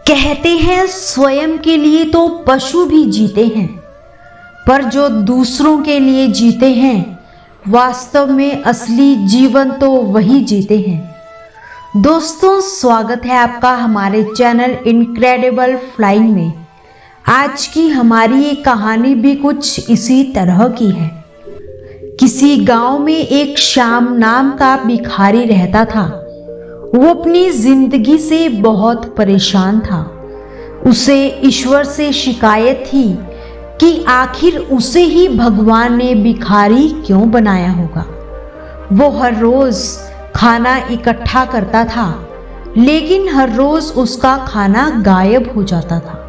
कहते हैं स्वयं के लिए तो पशु भी जीते हैं, पर जो दूसरों के लिए जीते हैं वास्तव में असली जीवन तो वही जीते हैं। दोस्तों, स्वागत है आपका हमारे चैनल इनक्रेडिबल फ्लाइंग में। आज की हमारी ये कहानी भी कुछ इसी तरह की है। किसी गांव में एक श्याम नाम का भिखारी रहता था। वो अपनी जिंदगी से बहुत परेशान था। उसे ईश्वर से शिकायत थी कि आखिर उसे ही भगवान ने भिखारी क्यों बनाया होगा। वो हर रोज खाना इकट्ठा करता था, लेकिन हर रोज उसका खाना गायब हो जाता था।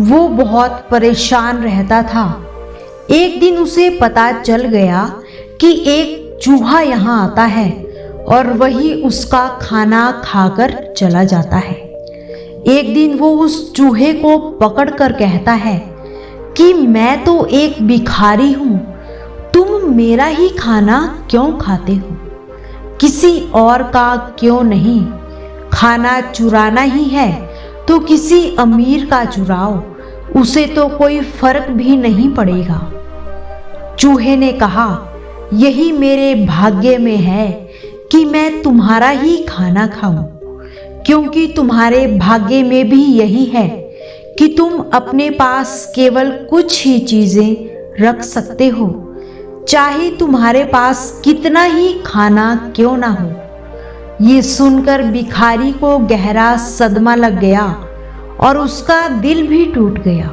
वो बहुत परेशान रहता था। एक दिन उसे पता चल गया कि एक चूहा यहाँ आता है और वही उसका खाना खाकर चला जाता है। एक दिन वो उस चूहे को पकड़कर कहता है कि मैं तो एक भिखारी हूँ, तुम मेरा ही खाना क्यों खाते हो? किसी और का क्यों नहीं? खाना चुराना ही है तो किसी अमीर का चुराओ, उसे तो कोई फर्क भी नहीं पड़ेगा। चूहे ने कहा, यही मेरे भाग्य में है कि मैं तुम्हारा ही खाना खाऊं, क्योंकि तुम्हारे भाग्य में भी यही है कि तुम अपने पास केवल कुछ ही चीजें रख सकते हो, चाहे तुम्हारे पास कितना ही खाना क्यों ना हो। ये सुनकर भिखारी को गहरा सदमा लग गया और उसका दिल भी टूट गया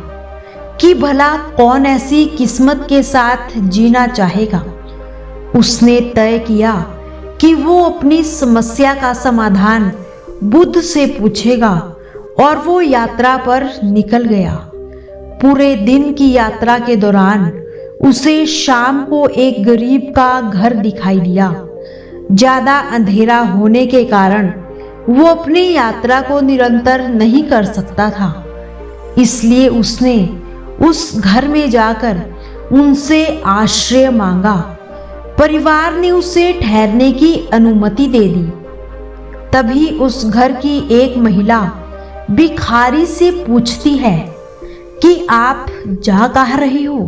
कि भला कौन ऐसी किस्मत के साथ जीना चाहेगा। उसने तय किया कि वो अपनी समस्या का समाधान बुद्ध से पूछेगा और वो यात्रा पर निकल गया। पूरे दिन की यात्रा के दौरान उसे शाम को एक गरीब का घर दिखाई दिया। ज्यादा अंधेरा होने के कारण वो अपनी यात्रा को निरंतर नहीं कर सकता था, इसलिए उसने उस घर में जाकर उनसे आश्रय मांगा। परिवार ने उसे ठहरने की अनुमति दे दी। तभी उस घर की एक महिला भिखारी से पूछती है कि आप जा कहाँ रही हो?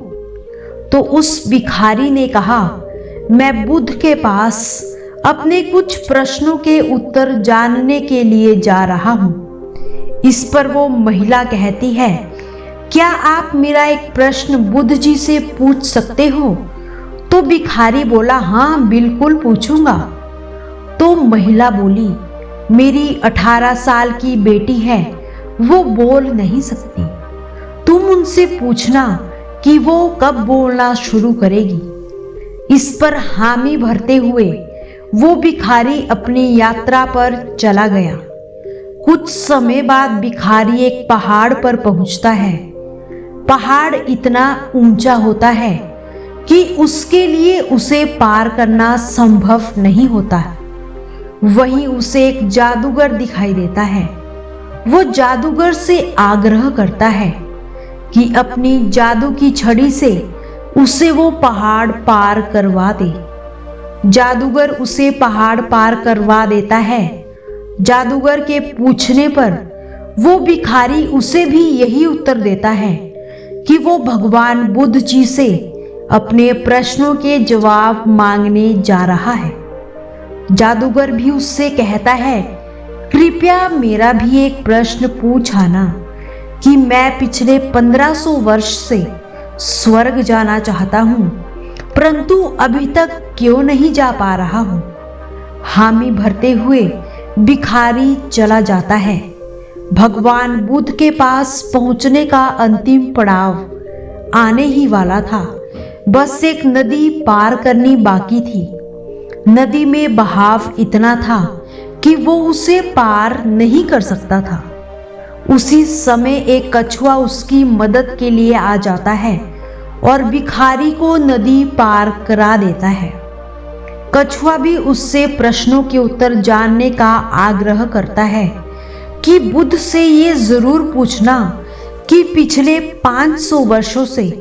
तो उस भिखारी ने कहा, मैं बुद्ध के पास अपने कुछ प्रश्नों के उत्तर जानने के लिए जा रहा हूँ। इस पर वो महिला कहती है, क्या आप मेरा एक प्रश्न बुद्ध जी से पूछ सकते हो? तो भिखारी बोला, हाँ बिल्कुल पूछूंगा। तो महिला बोली, मेरी 18 साल की बेटी है, वो बोल नहीं सकती। तुम उनसे पूछना कि वो कब बोलना शुरू करेगी। इस पर हामी भरते हुए वो भिखारी अपनी यात्रा पर चला गया। कुछ समय बाद भिखारी एक पहाड़ पर पहुंचता है। पहाड़ इतना ऊंचा होता है कि उसके लिए उसे पार करना संभव नहीं होता। वहीं उसे एक जादूगर दिखाई देता है। वो जादूगर से आग्रह करता है कि अपनी जादू की छड़ी से उसे वो पहाड़ पार करवा दे। जादूगर उसे पहाड़ पार करवा देता है। जादूगर के पूछने पर वो भिखारी उसे भी यही उत्तर देता है कि वो भगवान बुद्ध जी से अपने प्रश्नों के जवाब मांगने जा रहा है। जादूगर भी उससे कहता है, कृपया मेरा भी एक प्रश्न पूछ आना कि मैं पिछले 1500 वर्ष से स्वर्ग जाना चाहता हूँ, परंतु अभी तक क्यों नहीं जा पा रहा हूँ। हामी भरते हुए भिखारी चला जाता है। भगवान बुद्ध के पास पहुंचने का अंतिम पड़ाव आने ही वाला था। बस एक नदी पार करनी बाकी थी। नदी में बहाव इतना था कि वो उसे पार नहीं कर सकता था। उसी समय एक कछुआ उसकी मदद के लिए आ जाता है और भिखारी को नदी पार करा देता है। कछुआ भी उससे प्रश्नों के उत्तर जानने का आग्रह करता है कि बुद्ध से ये जरूर पूछना कि पिछले 500 वर्षों से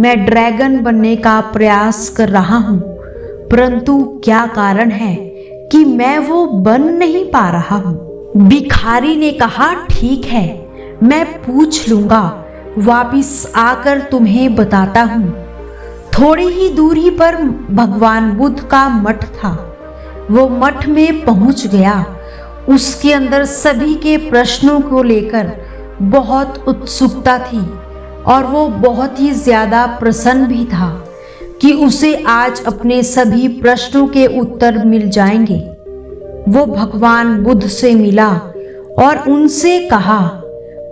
मैं ड्रैगन बनने का प्रयास कर रहा हूँ, परंतु क्या कारण है कि मैं वो बन नहीं पा रहा हूँ। भिखारी ने कहा, ठीक है, मैं पूछ लूंगा, वापिस आकर तुम्हें बताता हूँ। थोड़ी ही दूरी पर भगवान बुद्ध का मठ था। वो मठ में पहुंच गया। उसके अंदर सभी के प्रश्नों को लेकर बहुत उत्सुकता थी और वो बहुत ही ज्यादा प्रसन्न भी था कि उसे आज अपने सभी प्रश्नों के उत्तर मिल जाएंगे। वो भगवान बुद्ध से मिला और उनसे कहा,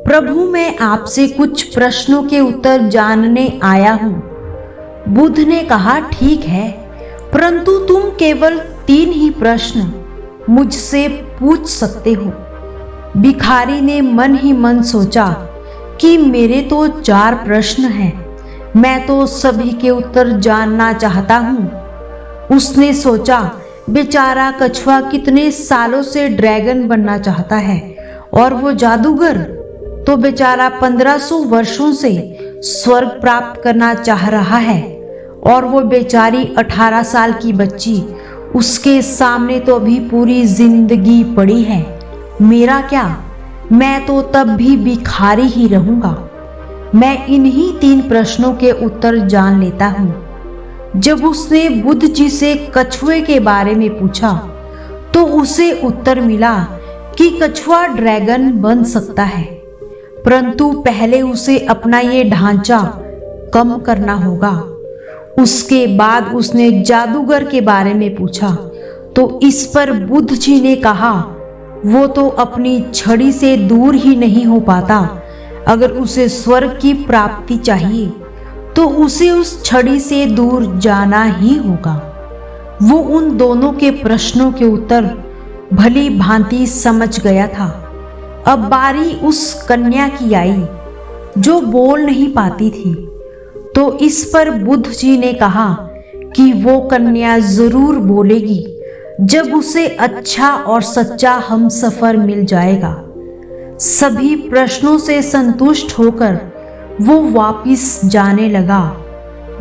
प्रभु मैं आपसे कुछ प्रश्नों के उत्तर जानने आया हूँ। बुद्ध ने कहा, ठीक है, परंतु तुम केवल 3 ही प्रश्न मुझसे पूछ सकते हो। भिखारी ने मन ही मन सोचा कि मेरे तो 4 प्रश्न हैं, मैं तो सभी के उत्तर जानना चाहता हूँ। उसने सोचा, बेचारा कछुआ कितने सालों से ड्रैगन बनना चाहता है और वो जादूगर तो बेचारा 1500 वर्षों से स्वर्ग प्राप्त करना चाह रहा है और वो बेचारी 18 साल की बच्ची, उसके सामने तो अभी पूरी जिंदगी पड़ी है। मेरा क्या, मैं तो तब भी भिखारी ही रहूंगा। मैं इन्हीं 3 प्रश्नों के उत्तर जान लेता हूँ। जब उसने बुद्ध जी से कछुए के बारे में पूछा तो उसे उत्तर मिला कि कछुआ ड्रैगन बन सकता है, परंतु पहले उसे अपना ये ढांचा कम करना होगा। उसके बाद उसने जादूगर के बारे में पूछा तो इस पर बुद्ध जी ने कहा, वो तो अपनी छड़ी से दूर ही नहीं हो पाता। अगर उसे स्वर्ग की प्राप्ति चाहिए तो उसे उस छड़ी से दूर जाना ही होगा। वो उन दोनों के प्रश्नों के उत्तर भली भांति समझ गया था। अब बारी उस कन्या की आई जो बोल नहीं पाती थी। तो इस पर बुद्ध जी ने कहा कि वो कन्या जरूर बोलेगी जब उसे अच्छा और सच्चा हमसफर मिल जाएगा। सभी प्रश्नों से संतुष्ट होकर वो वापिस जाने लगा।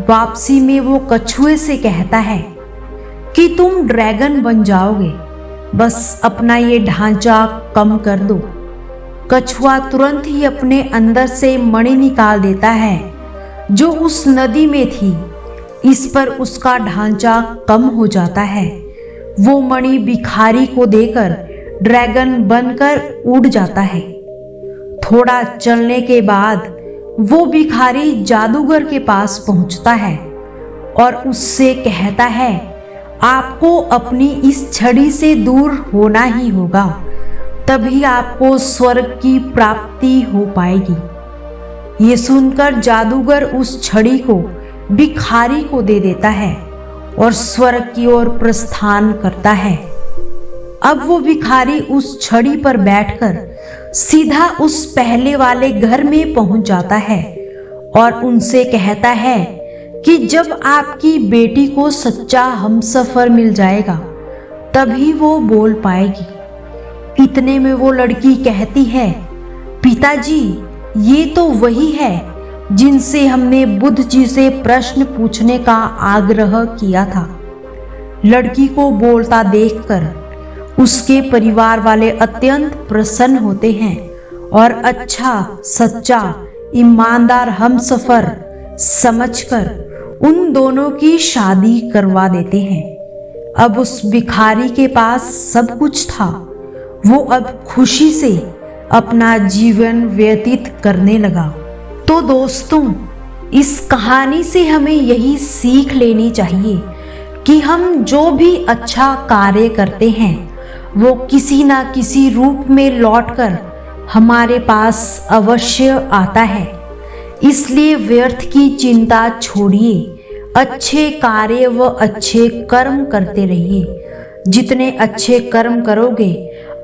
वापसी में वो कछुए से कहता है कि तुम ड्रैगन बन जाओगे, बस अपना ये ढांचा कम कर दो। कछुआ तुरंत ही अपने अंदर से मणि निकाल देता है जो उस नदी में थी। इस पर उसका ढांचा कम हो जाता है। वो मणि भिखारी को देकर ड्रैगन बनकर उड़ जाता है। थोड़ा चलने के बाद वो भिखारी जादूगर के पास पहुंचता है और उससे कहता है, आपको अपनी इस छड़ी से दूर होना ही होगा, तभी आपको स्वर्ग की प्राप्ति हो पाएगी। ये सुनकर जादूगर उस छड़ी को भिखारी को दे देता है और स्वर्ग की ओर प्रस्थान करता है। अब वो भिखारी उस छड़ी पर बैठकर सीधा उस पहले वाले घर में पहुंच जाता है और उनसे कहता है कि जब आपकी बेटी को सच्चा हमसफर मिल जाएगा तभी वो बोल पाएगी। इतने में वो लड़की कहती है, पिताजी ये तो वही है जिनसे हमने बुद्ध जी से प्रश्न पूछने का आग्रह किया था। लड़की को बोलता देखकर उसके परिवार वाले अत्यंत प्रसन्न होते हैं और अच्छा सच्चा ईमानदार हमसफर समझकर उन दोनों की शादी करवा देते हैं। अब उस भिखारी के पास सब कुछ था। वो अब खुशी से अपना जीवन व्यतीत करने लगा। तो दोस्तों, इस कहानी से हमें यही सीख लेनी चाहिए कि हम जो भी अच्छा कार्य करते हैं वो किसी ना किसी रूप में लौटकर हमारे पास अवश्य आता है। इसलिए व्यर्थ की चिंता छोड़िए, अच्छे कार्य व अच्छे कर्म करते रहिए। जितने अच्छे कर्म करोगे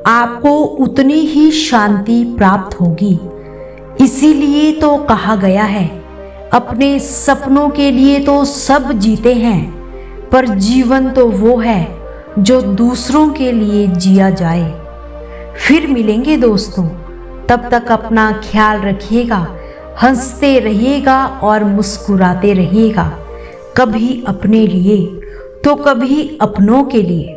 आपको उतनी ही शांति प्राप्त होगी। इसीलिए तो कहा गया है, अपने सपनों के लिए तो सब जीते हैं, पर जीवन तो वो है जो दूसरों के लिए जिया जाए। फिर मिलेंगे दोस्तों, तब तक अपना ख्याल रखिएगा, हंसते रहिएगा और मुस्कुराते रहिएगा। कभी अपने लिए तो कभी अपनों के लिए।